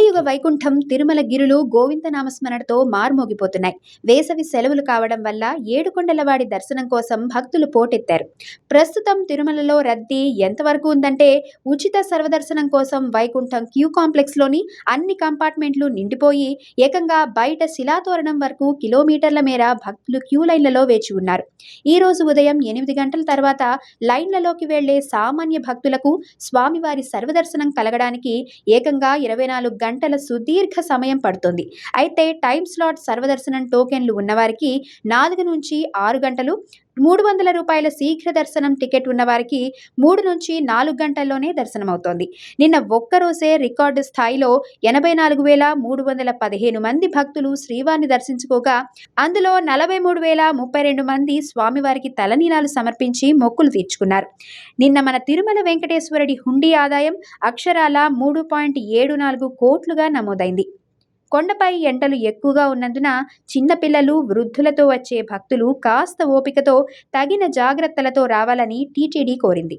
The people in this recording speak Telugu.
కలియుగ వైకుంఠం తిరుమల గిరులు గోవిందనామస్మరణతో మార్మోగిపోతున్నాయి. వేసవి సెలవులు కావడం వల్ల ఏడుకొండలవాడి దర్శనం కోసం భక్తులు పోటెత్తారు. ప్రస్తుతం తిరుమలలో రద్దీ ఎంతవరకు ఉందంటే ఉచిత సర్వదర్శనం కోసం వైకుంఠం క్యూ కాంప్లెక్స్లోని అన్ని కంపార్ట్మెంట్లు నిండిపోయి ఏకంగా బయట శిలాతోరణం వరకు కిలోమీటర్ల మేర భక్తులు క్యూ లైన్లలో వేచి ఉన్నారు. ఈ రోజు ఉదయం 8 గంటల తర్వాత లైన్లలోకి వెళ్లే సామాన్య భక్తులకు స్వామివారి సర్వదర్శనం కలగడానికి ఏకంగా 24 గంటల సుదీర్ఘ సమయం పడుతుంది. అయితే టైమ్ స్లాట్ సర్వదర్శనం టోకెన్లు ఉన్నవారికి 4 నుంచి 6 గంటలు, 300 రూపాయల శీఘ్ర దర్శనం టికెట్ ఉన్నవారికి 3 నుంచి 4 గంటల్లోనే దర్శనమవుతోంది. నిన్న ఒక్కరోజే రికార్డు స్థాయిలో 84,315 మంది భక్తులు శ్రీవారిని దర్శించుకోగా అందులో 43,032 మంది స్వామివారికి తలనీలాలు సమర్పించి మొక్కులు తీర్చుకున్నారు. నిన్న మన తిరుమల వెంకటేశ్వరుడి హుండీ ఆదాయం అక్షరాల 3.74 కోట్లుగా నమోదైంది. కొండపై ఎండలు ఎక్కువగా ఉన్నందున చిన్నపిల్లలు, వృద్ధులతో వచ్చే భక్తులు కాస్త ఓపికతో తగిన జాగ్రత్తలతో రావాలని టీటీడీ కోరింది.